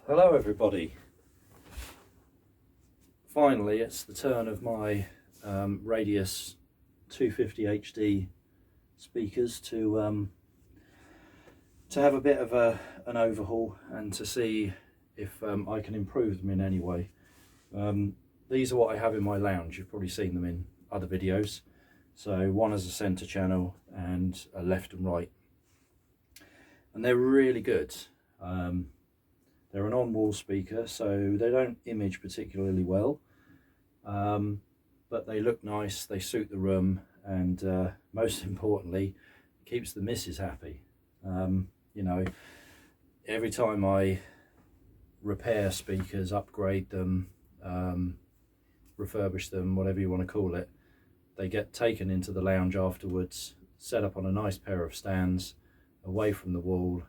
Hello everybody. Finally it's the turn of my Radius 250 HD speakers to have a bit of an overhaul and to see if I can improve them in any way. These are what I have in my lounge. You've probably seen them in other videos. So one has a center channel and a left and right, and they're really good. They're an on-wall speaker, so they don't image particularly well, but they look nice, they suit the room, and most importantly, keeps the missus happy. You know, every time I repair speakers, upgrade them, refurbish them, whatever you want to call it, they get taken into the lounge afterwards, set up on a nice pair of stands, away from the wall.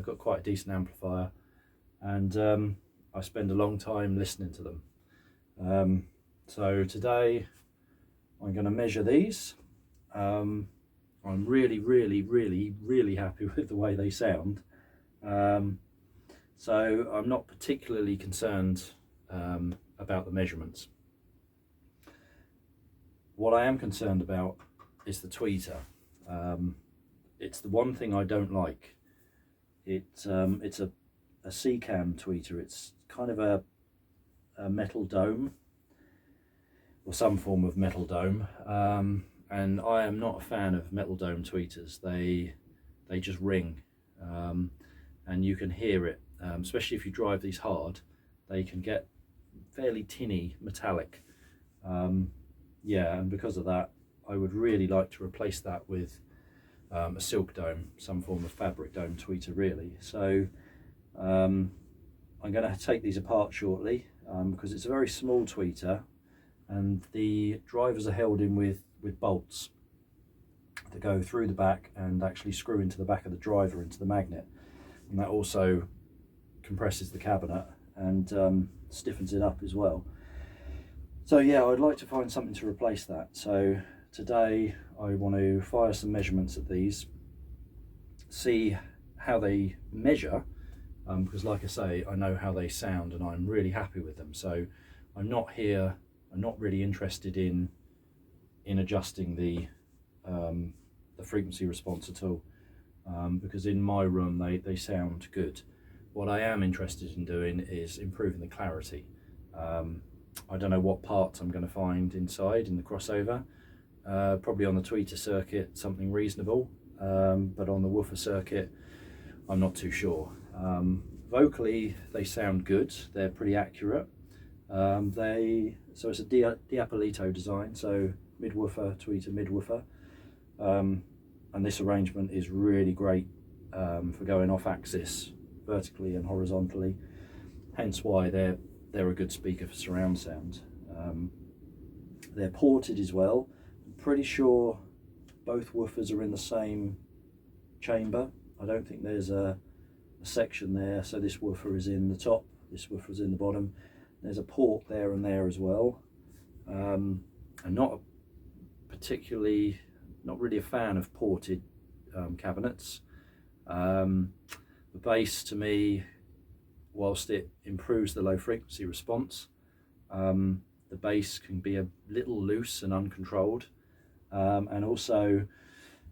Got quite a decent amplifier, and I spend a long time listening to them. So today I'm going to measure these. I'm really happy with the way they sound. So I'm not particularly concerned about the measurements. What I am concerned about is the tweeter. It's the one thing I don't like. It's a C-cam tweeter. It's kind of a metal dome, or some form of metal dome, and I am not a fan of metal dome tweeters. They just ring, and you can hear it, especially if you drive these hard. They can get fairly tinny, metallic. Yeah, and because of that, I would really like to replace that with a silk dome, some form of fabric dome tweeter really. So I'm going to take these apart shortly, because it's a very small tweeter, and the drivers are held in with bolts that go through the back and actually screw into the back of the driver, into the magnet, and that also compresses the cabinet and stiffens it up as well. So yeah, I'd like to find something to replace that. So today I want to fire some measurements at these, see how they measure, because like I say, I know how they sound and I'm really happy with them. So I'm not really interested in adjusting the frequency response at all, because in my room they sound good. What I am interested in doing is improving the clarity. I don't know what parts I'm going to find inside in the crossover. Probably on the tweeter circuit something reasonable, but on the woofer circuit I'm not too sure. Vocally they sound good, they're pretty accurate. So it's a Diapolito design, so mid-woofer, tweeter, mid-woofer, and this arrangement is really great for going off axis vertically and horizontally, hence why they're a good speaker for surround sound. They're ported as well. I'm pretty sure both woofers are in the same chamber. I don't think there's a section there, so this woofer is in the top, this woofer is in the bottom. There's a port there and there as well. I'm not really a fan of ported cabinets. The bass, to me, whilst it improves the low frequency response, the bass can be a little loose and uncontrolled, and also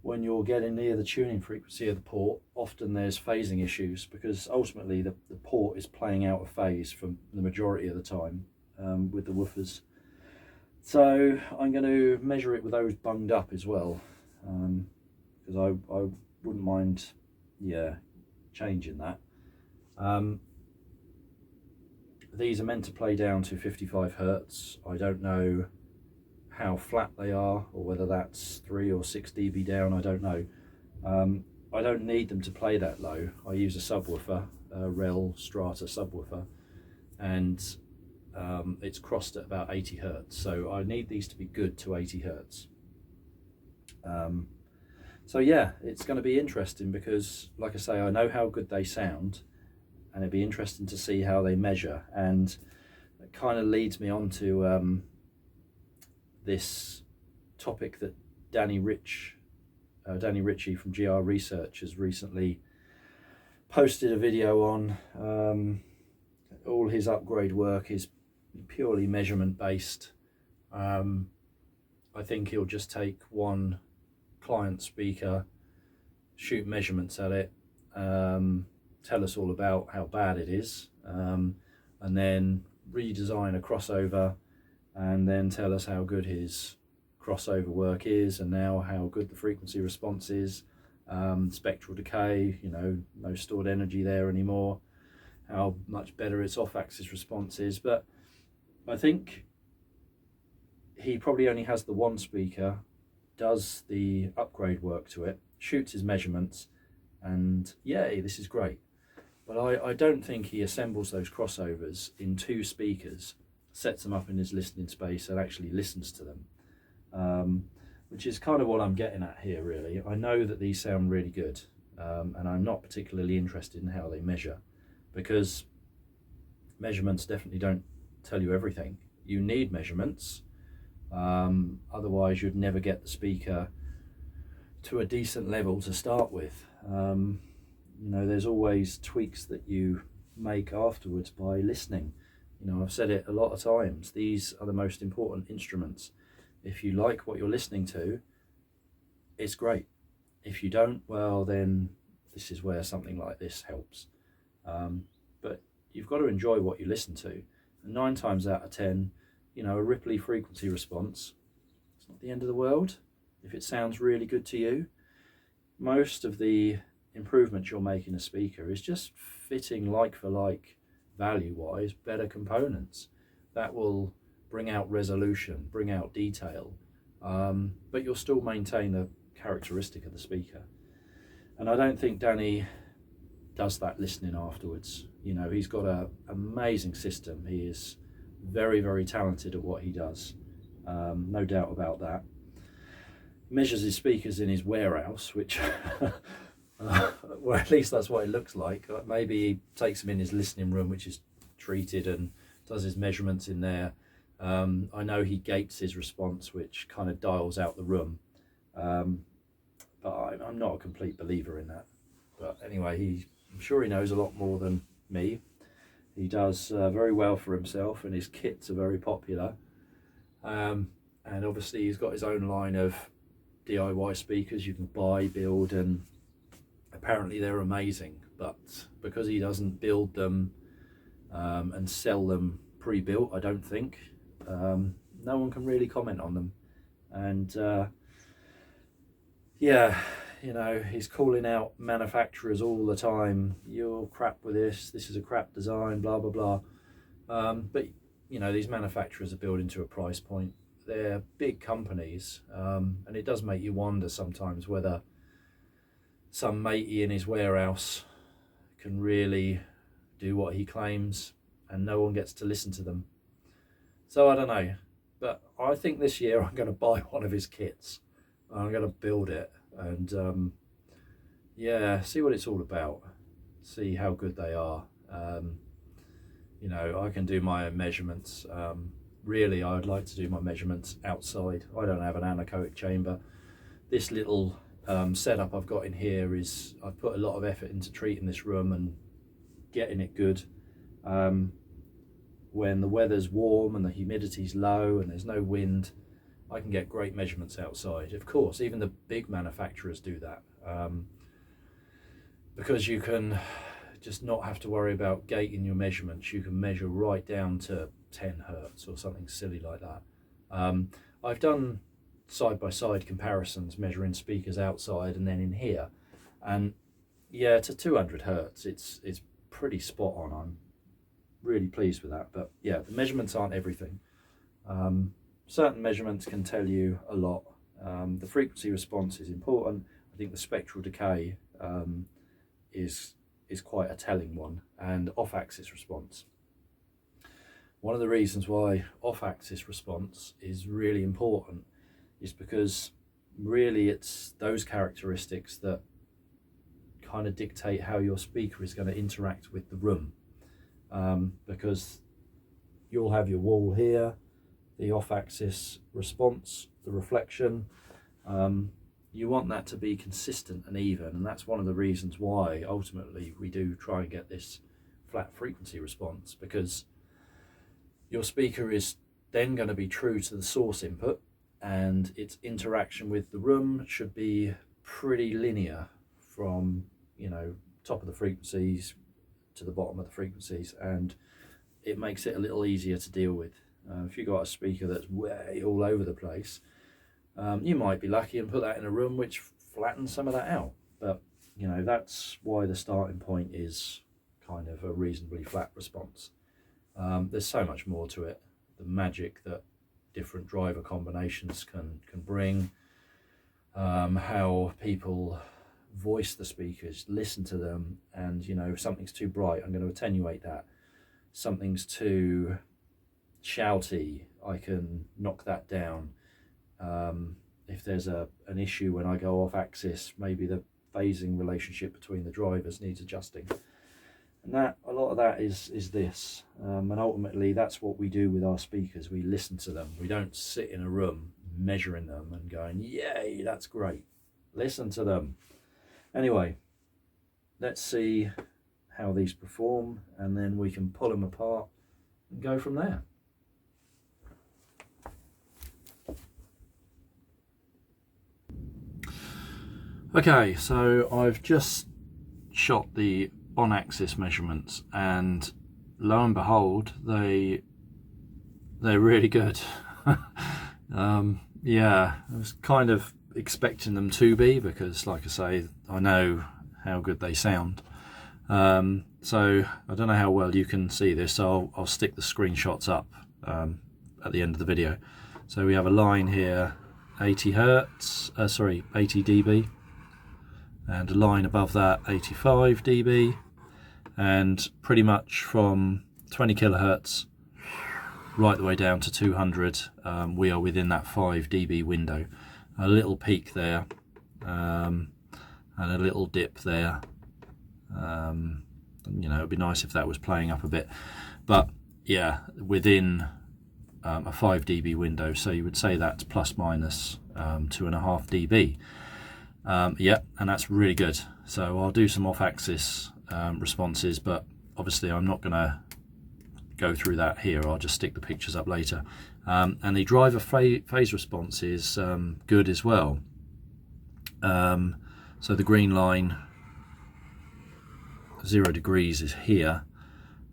when you're getting near the tuning frequency of the port, often there's phasing issues, because ultimately the port is playing out of phase for the majority of the time with the woofers. So I'm going to measure it with those bunged up as well, because I wouldn't mind, yeah, changing that. These are meant to play down to 55 Hertz. I don't know how flat they are, or whether that's 3 or 6 dB down, I don't know. I don't need them to play that low. I use a subwoofer, a Rel Strata subwoofer, and it's crossed at about 80 Hertz, so I need these to be good to 80 Hertz. So yeah, it's going to be interesting, because like I say, I know how good they sound, and it'd be interesting to see how they measure. And it kind of leads me on to this topic that Danny Richie from GR Research has recently posted a video on. all his upgrade work is purely measurement based. I think he'll just take one client speaker, shoot measurements at it, tell us all about how bad it is, and then redesign a crossover, and then tell us how good his crossover work is, and now how good the frequency response is, spectral decay, you know, no stored energy there anymore, how much better its off-axis response is. But I think he probably only has the one speaker, does the upgrade work to it, shoots his measurements, and yay, this is great. But I don't think he assembles those crossovers in two speakers, sets them up in his listening space, and actually listens to them, which is kind of what I'm getting at here, really. I know that these sound really good, and I'm not particularly interested in how they measure, because measurements definitely don't tell you everything. You need measurements, otherwise you'd never get the speaker to a decent level to start with. You know, there's always tweaks that you make afterwards by listening. You know, I've said it a lot of times, these are the most important instruments. If you like what you're listening to, it's great. If you don't, well, then this is where something like this helps. But you've got to enjoy what you listen to. And 9 times out of 10, you know, a Ripley frequency response, it's not the end of the world if it sounds really good to you. Most of the improvements you'll make in a speaker is just fitting like for like, value wise, better components that will bring out resolution, bring out detail, but you'll still maintain the characteristic of the speaker. And I don't think Danny does that listening afterwards. You know, he's got an amazing system. He is very, very talented at what he does, no doubt about that. Measures his speakers in his warehouse, which well, at least that's what it looks like. Maybe he takes them in his listening room, which is treated, and does his measurements in there. I know he gates his response, which kind of dials out the room, but I'm not a complete believer in that. But anyway, I'm sure he knows a lot more than me. He does very well for himself, and his kits are very popular, and obviously he's got his own line of DIY speakers you can buy, build, and apparently they're amazing. But because he doesn't build them and sell them pre-built, I don't think, no one can really comment on them. And yeah, you know, he's calling out manufacturers all the time. You're crap with this is a crap design, blah blah blah. But you know, these manufacturers are building to a price point. They're big companies, and it does make you wonder sometimes whether some matey in his warehouse can really do what he claims, and no one gets to listen to them. So I don't know, but I think this year I'm going to buy one of his kits. I'm going to build it, and yeah, see what it's all about, see how good they are. You know, I can do my own measurements. Really, I would like to do my measurements outside. I don't have an anechoic chamber. This little setup I've got in here is, I've put a lot of effort into treating this room and getting it good. When the weather's warm and the humidity's low and there's no wind, I can get great measurements outside. Of course, even the big manufacturers do that, because you can just not have to worry about gating your measurements. You can measure right down to 10 hertz or something silly like that. I've done side-by-side comparisons measuring speakers outside and then in here, and yeah, to 200 hertz it's pretty spot on. I'm really pleased with that. But yeah, the measurements aren't everything. Certain measurements can tell you a lot. The frequency response is important. I think the spectral decay is quite a telling one, and off-axis response. One of the reasons why off-axis response is really important is because really it's those characteristics that kind of dictate how your speaker is going to interact with the room, because you'll have your wall here, the off-axis response, the reflection. You want that to be consistent and even, and that's one of the reasons why ultimately we do try and get this flat frequency response, because your speaker is then going to be true to the source input, and its interaction with the room should be pretty linear from, you know, top of the frequencies to the bottom of the frequencies, and it makes it a little easier to deal with. If you've got a speaker that's way all over the place, you might be lucky and put that in a room which flattens some of that out. But, you know, that's why the starting point is kind of a reasonably flat response. There's so much more to it. The magic that different driver combinations can bring, how people voice the speakers, listen to them, and, you know, if something's too bright, I'm going to attenuate that. Something's too shouty, I can knock that down. If there's an issue when I go off axis, maybe the phasing relationship between the drivers needs adjusting. And that, a lot of that is this. And ultimately that's what we do with our speakers. We listen to them. We don't sit in a room measuring them and going, yay, that's great. Listen to them. Anyway, let's see how these perform, and then we can pull them apart and go from there. Okay, so I've just shot the on-axis measurements, and lo and behold, they're really good. Yeah, I was kind of expecting them to be, because, like I say, I know how good they sound. So I don't know how well you can see this, so I'll stick the screenshots up at the end of the video. So we have a line here, 80 dB, and a line above that, 85 dB, and pretty much from 20 kilohertz right the way down to 200, we are within that 5 dB window. A little peak there, and a little dip there. You know, it'd be nice if that was playing up a bit, but yeah, within a 5 dB window, so you would say that's plus minus 2.5 dB. Yeah, and that's really good. So I'll do some off-axis responses, but obviously I'm not going to go through that here. I'll just stick the pictures up later. And the driver phase response is good as well. So the green line, 0 degrees, is here,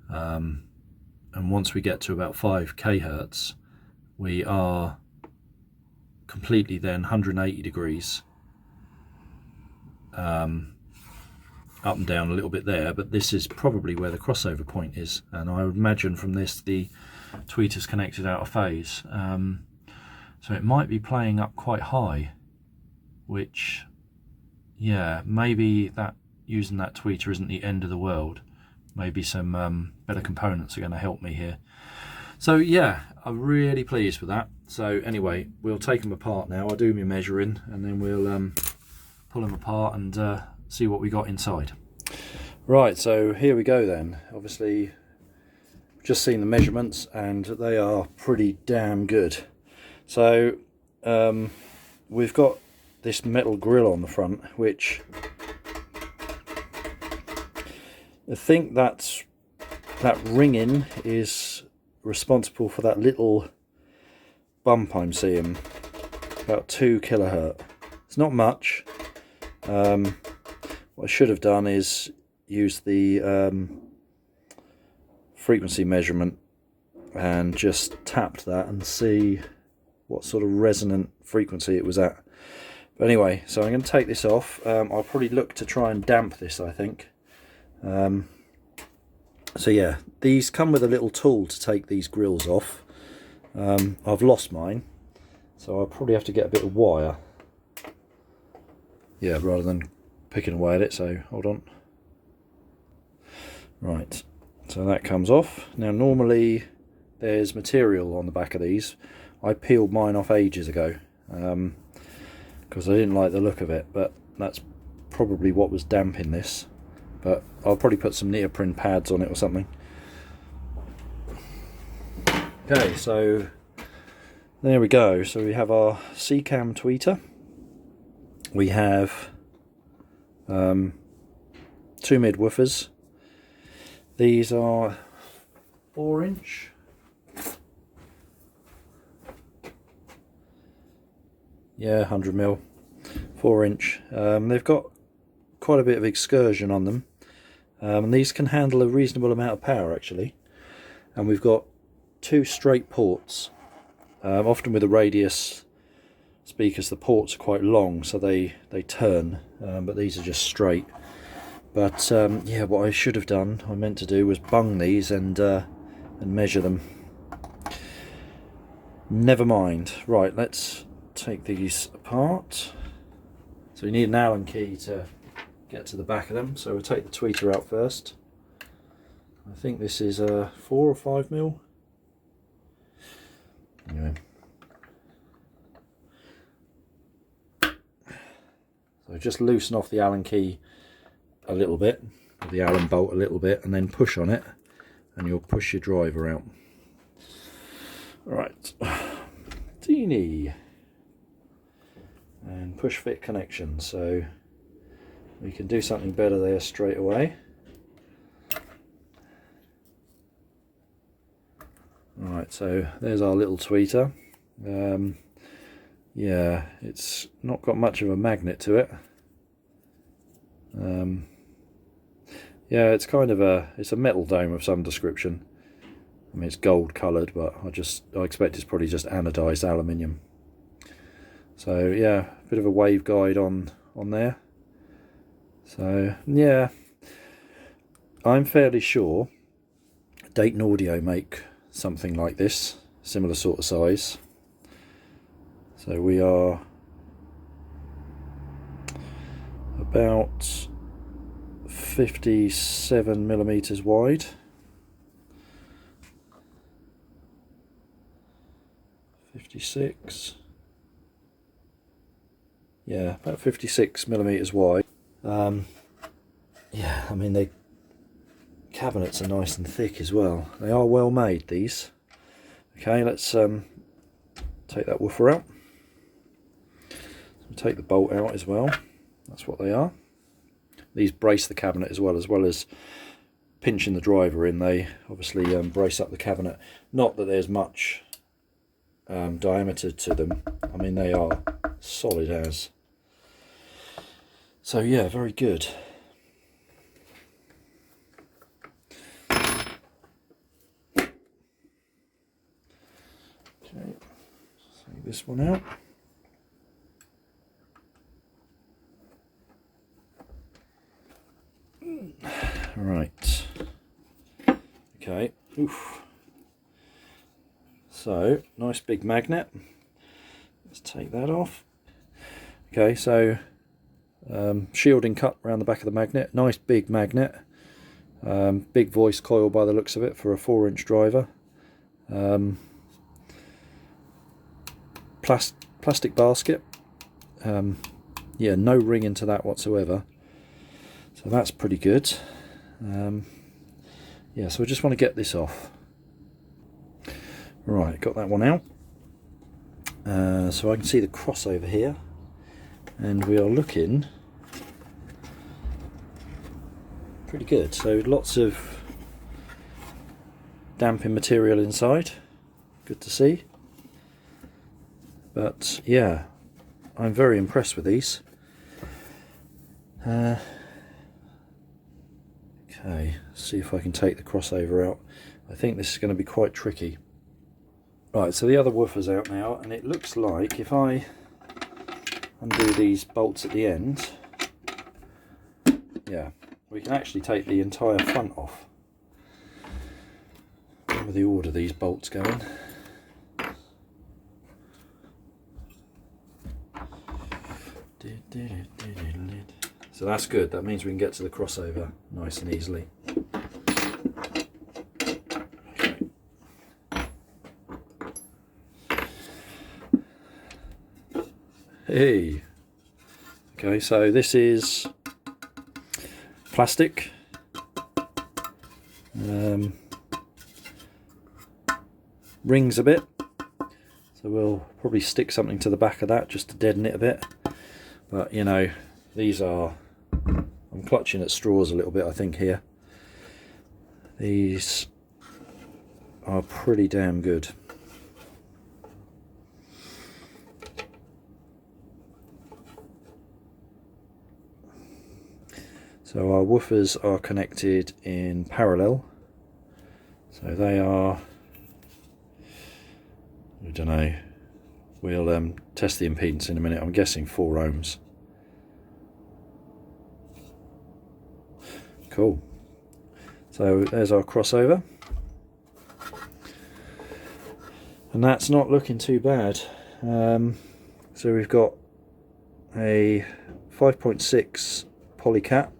and once we get to about 5 kHz, we are completely then 180 degrees, up and down a little bit there, but this is probably where the crossover point is, and I would imagine from this the tweeter's connected out of phase, so it might be playing up quite high, which, yeah, maybe that using that tweeter isn't the end of the world. Maybe some better components are going to help me here. So yeah, I'm really pleased with that. So anyway, we'll take them apart now. I'll do my measuring, and then we'll pull them apart and see what we got inside. Right, so here we go then. Obviously just seen the measurements, and they are pretty damn good. So we've got this metal grill on the front, which I think that ringing is responsible for that little bump I'm seeing, about 2 kilohertz. It's not much. What I should have done is use the frequency measurement and just tapped that and see what sort of resonant frequency it was at. But anyway, so I'm going to take this off. I'll probably look to try and damp this, I think. So yeah, these come with a little tool to take these grills off. I've lost mine, so I'll probably have to get a bit of wire, yeah, rather than picking away at it. So hold on. Right, so that comes off. Now normally there's material on the back of these. I peeled mine off ages ago because I didn't like the look of it, but that's probably what was damping this. But I'll probably put some neoprene pads on it or something. Okay, so there we go. So we have our C-cam tweeter. We have 2 mid woofers, These are 4-inch. Yeah, 100mm, 4-inch. They've got quite a bit of excursion on them, and these can handle a reasonable amount of power actually. And we've got 2 straight ports. Often with the Radius speakers the ports are quite long, so they turn, but these are just straight. But yeah, what I should have done, I meant to do, was bung these and measure them. Never mind. Right, let's take these apart. So you need an Allen key to get to the back of them, so we'll take the tweeter out first. I think this is a 4 or 5mm. Anyway, so just loosen off the Allen key a little bit, the Allen bolt a little bit, and then push on it, and you'll push your driver out. Right, teeny, and push fit connection, so we can do something better there straight away. Right, so there's our little tweeter. Yeah, it's not got much of a magnet to it. Yeah, it's kind of it's a metal dome of some description. I mean, it's gold coloured, but I expect it's probably just anodised aluminium. So yeah, a bit of a wave guide on there. So yeah, I'm fairly sure Dayton Audio make something like this, similar sort of size. So we are about 57mm wide. 56. Yeah, about 56mm wide. Yeah, I mean, the cabinets are nice and thick as well. They are well made, these. Okay, let's take that woofer out. Take the bolt out as well. That's what they are. These brace the cabinet as well as pinching the driver in. They obviously brace up the cabinet. Not that there's much diameter to them. I mean, they are solid as. So yeah, very good. Okay, take this one out. Right. Okay. Oof. So, nice big magnet. Let's take that off. Okay, so shielding cup around the back of the magnet. Nice big magnet. Big voice coil by the looks of it for a 4-inch driver. Plastic basket. Yeah, no ring into that whatsoever. So that's pretty good. Yeah, so I just want to get this off. Right, got that one out. So I can see the crossover here, and we are looking pretty good. So lots of damping material inside, good to see. But yeah, I'm very impressed with these. Okay, see if I can take the crossover out. I think this is going to be quite tricky. Right, so the other woofer's out now, and it looks like if I undo these bolts at the end, yeah, we can actually take the entire front off. Remember the order these bolts go in. So that's good, that means we can get to the crossover nice and easily. Okay. Hey! Okay, so this is plastic. Rings a bit, so we'll probably stick something to the back of that just to deaden it a bit. But you know, these are, I'm clutching at straws a little bit I think here. These are pretty damn good. So our woofers are connected in parallel. So they are, I don't know, we'll test the impedance in a minute. I'm guessing 4 ohms. Cool. So there's our crossover. And that's not looking too bad. So we've got a 5.6 poly cap.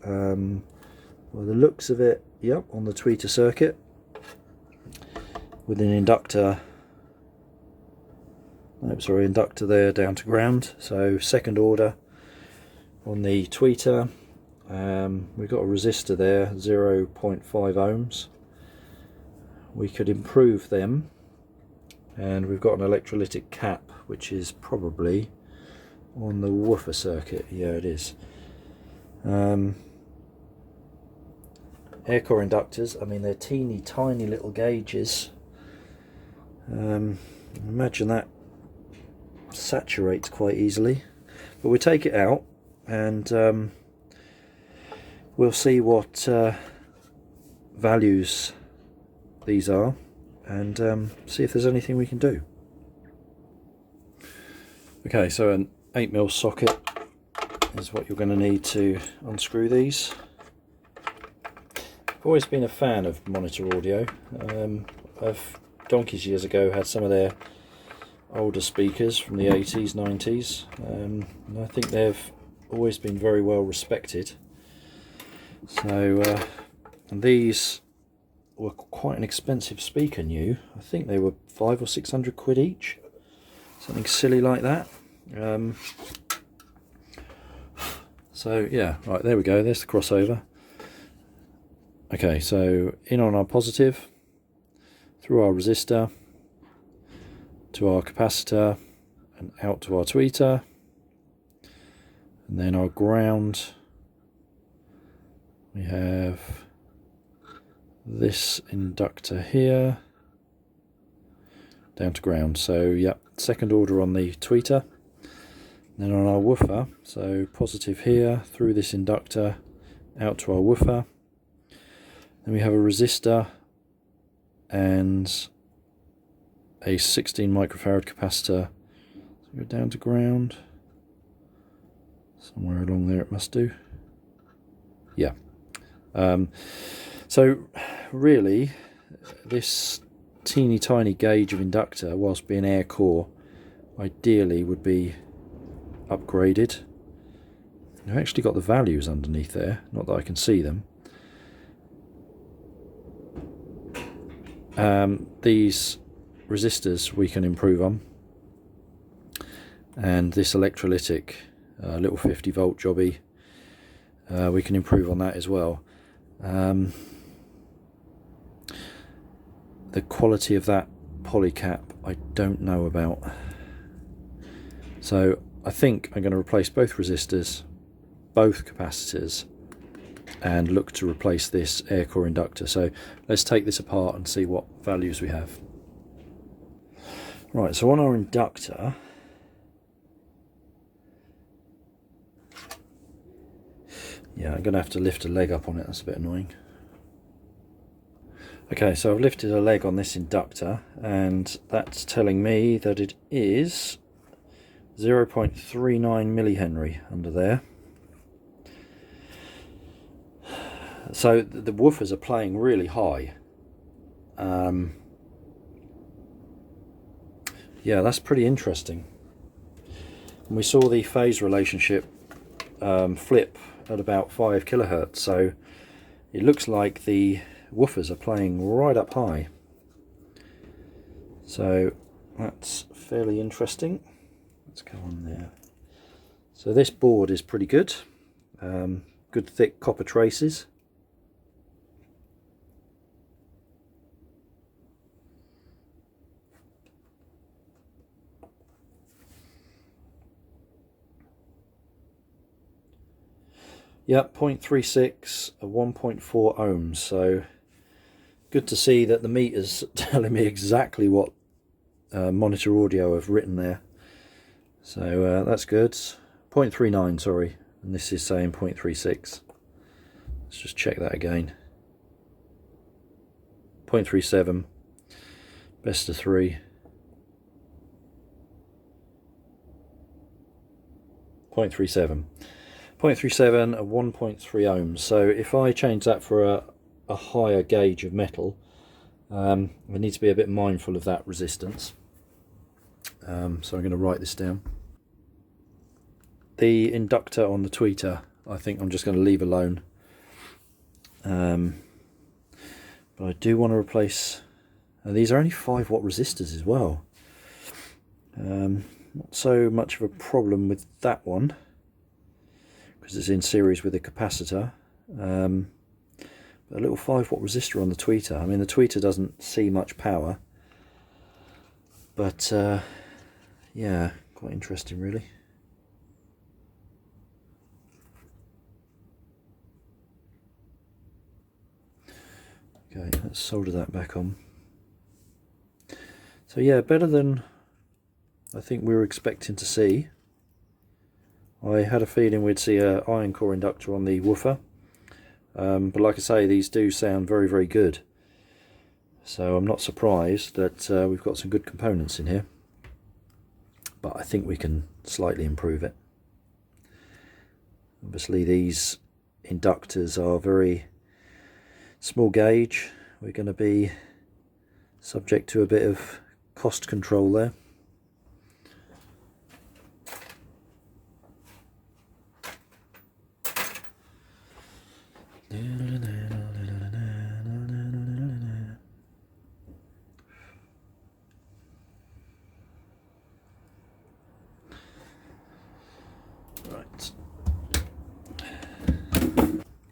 Well, the looks of it, yep, on the tweeter circuit with an inductor. Inductor there down to ground. So second order on the tweeter. We've got a resistor there, 0.5 ohms. We could improve them, and we've got an electrolytic cap, which is probably on the woofer circuit. Yeah, it is. Air core inductors, I mean, they're teeny tiny little gauges. Imagine that saturates quite easily, but we'll take it out and we'll see what values these are, and see if there's anything we can do. Okay, so an 8mm socket is what you're going to need to unscrew these. I've always been a fan of monitor audio. I've donkeys years ago had some of their older speakers from the 80s, 90s, and I think they've always been very well respected. So and these were quite an expensive speaker new. I think they were 500 or 600 quid each, something silly like that. So yeah, right, there we go, there's the crossover. Okay, so in on our positive, through our resistor, to our capacitor, and out to our tweeter, and then our ground. We have this inductor here, down to ground. So yep, second order on the tweeter. Then on our woofer, so positive here, through this inductor, out to our woofer. Then we have a resistor and a 16 microfarad capacitor. So go down to ground. Somewhere along there it must do. Yeah. So really, this teeny tiny gauge of inductor, whilst being air core, ideally would be upgraded. I've actually got the values underneath there, not that I can see them. These resistors we can improve on, and this electrolytic little 50 volt jobby, we can improve on that as well. The quality of that polycap I don't know about, so I think I'm going to replace both resistors, both capacitors, and look to replace this air core inductor. So let's take this apart and see what values we have. Right, so on our inductor, yeah, I'm going to have to lift a leg up on it, that's a bit annoying. Okay, so I've lifted a leg on this inductor, and that's telling me that it is 0.39 millihenry under there. So the woofers are playing really high. Yeah, that's pretty interesting. And we saw the phase relationship flip at about 5 kilohertz, so it looks like the woofers are playing right up high. So that's fairly interesting. Let's go on there. So this board is pretty good. Good thick copper traces. Yep, 0.36, 1.4 ohms, so good to see that the meter's telling me exactly what monitor audio I've written there. So that's good. 0.39, sorry, and this is saying 0.36. Let's just check that again. 0.37, best of 3. 0.37. 0.37 at 1.3 ohms. So if I change that for a higher gauge of metal, I need to be a bit mindful of that resistance. So I'm going to write this down. The inductor on the tweeter, I think I'm just going to leave alone. But I do want to replace, these are only 5 watt resistors as well. Not so much of a problem with that one, because it's in series with a capacitor. But a little 5 watt resistor on the tweeter. I mean, the tweeter doesn't see much power, but yeah, quite interesting really. Okay, let's solder that back on. So yeah, better than I think we were expecting to see. I had a feeling we'd see an iron core inductor on the woofer, but like I say, these do sound very, very good. So I'm not surprised that we've got some good components in here, but I think we can slightly improve it. Obviously these inductors are very small gauge. We're going to be subject to a bit of cost control there. Right.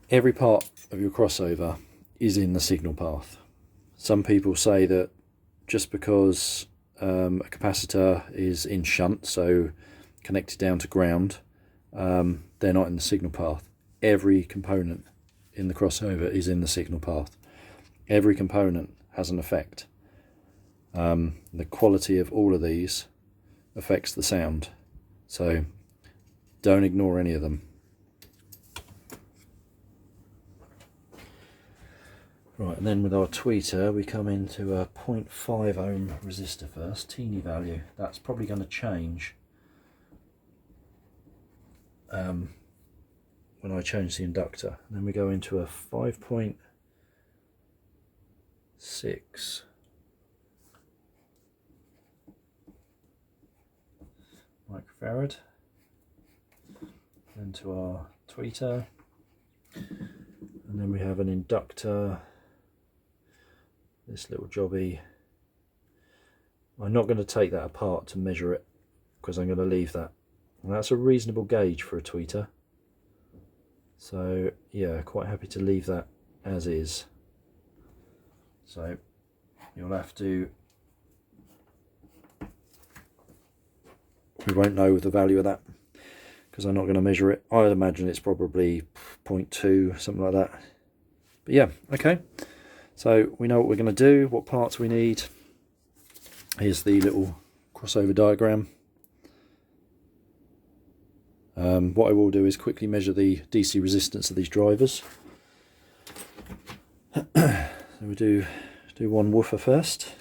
Every part of your crossover is in the signal path. Some people say that just because a capacitor is in shunt, so connected down to ground, they're not in the signal path. Every component in the crossover is in the signal path. Every component has an effect. The quality of all of these affects the sound, so don't ignore any of them. Right, and then with our tweeter we come into a 0.5 ohm resistor first, teeny value. That's probably going to change when I change the inductor. And then we go into a 5.6 microfarad into our tweeter, and then we have an inductor, this little jobby. I'm not going to take that apart to measure it because I'm going to leave that, and that's a reasonable gauge for a tweeter, so yeah, quite happy to leave that as is. So you'll have to, we won't know the value of that because I'm not going to measure it. I'd imagine it's probably 0.2, something like that. But yeah, okay. So we know what we're going to do, what parts we need. Here's the little crossover diagram. What I will do is quickly measure the DC resistance of these drivers. So we do one woofer first.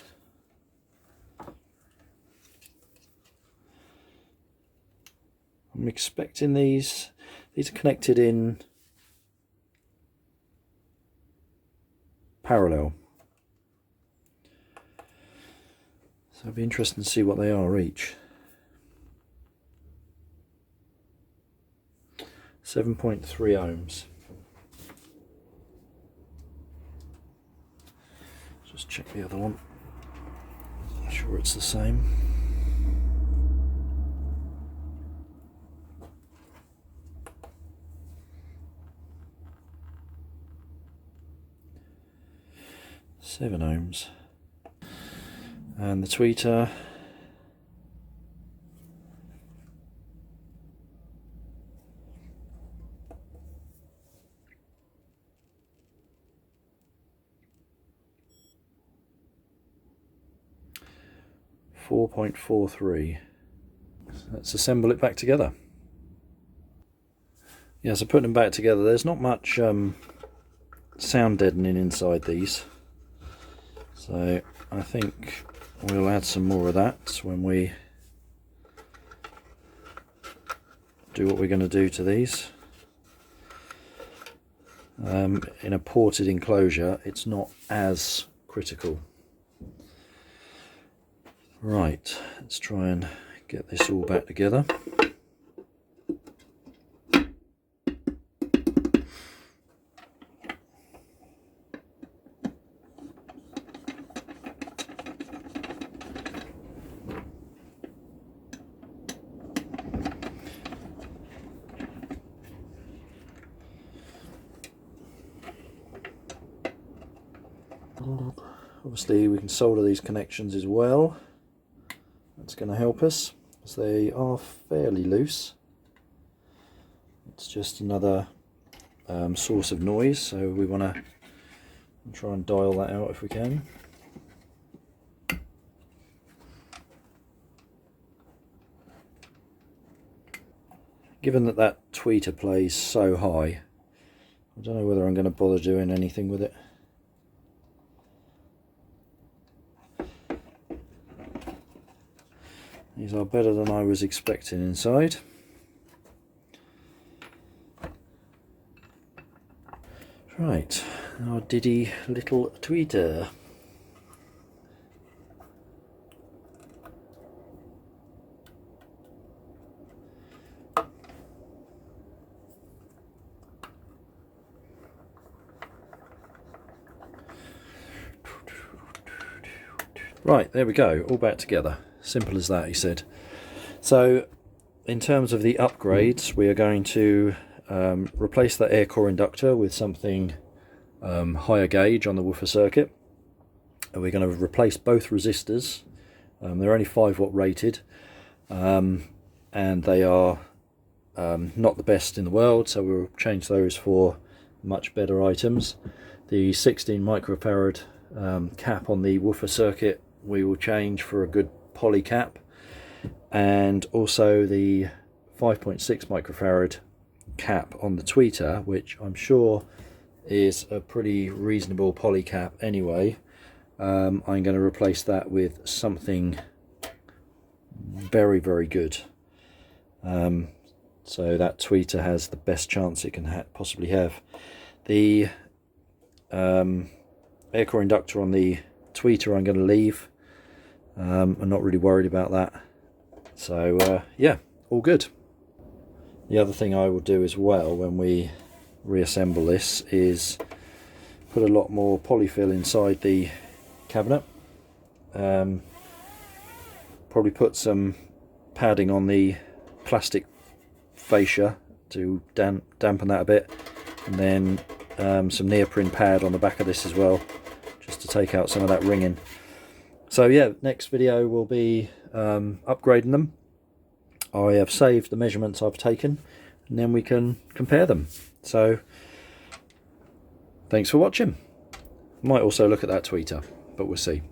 I'm expecting these are connected in parallel, so it'll be interesting to see what they are each. 7.3 ohms. Just check the other one. I'm sure it's the same. Seven ohms. And the tweeter, 4.43. Let's assemble it back together. Yeah, so putting them back together, there's not much sound deadening inside these, so I think we'll add some more of that when we do what we're going to do to these. In a ported enclosure, it's not as critical. Right, let's try and get this all back together. Obviously we can solder these connections as well. That's going to help us, as they are fairly loose. It's just another source of noise, so we want to try and dial that out if we can. Given that that tweeter plays so high, I don't know whether I'm going to bother doing anything with it. These are better than I was expecting inside. Right, our diddy little tweeter. Right, there we go, all back together. Simple as that, he said. So, in terms of the upgrades, we are going to replace that air core inductor with something higher gauge on the woofer circuit. And we're going to replace both resistors. They're only 5 watt rated, and they are not the best in the world, so we'll change those for much better items. The 16 microfarad cap on the woofer circuit we will change for a good poly cap, and also the 5.6 microfarad cap on the tweeter, which I'm sure is a pretty reasonable poly cap anyway. I'm going to replace that with something very, very good, so that tweeter has the best chance it can possibly have. The air core inductor on the tweeter I'm going to leave. I'm not really worried about that, so yeah, all good. The other thing I will do as well when we reassemble this is put a lot more polyfill inside the cabinet. Probably put some padding on the plastic fascia to dampen that a bit, and then some neoprene pad on the back of this as well, just to take out some of that ringing. So yeah, next video will be upgrading them. I have saved the measurements I've taken, and then we can compare them. So thanks for watching. Might also look at that tweeter, but we'll see.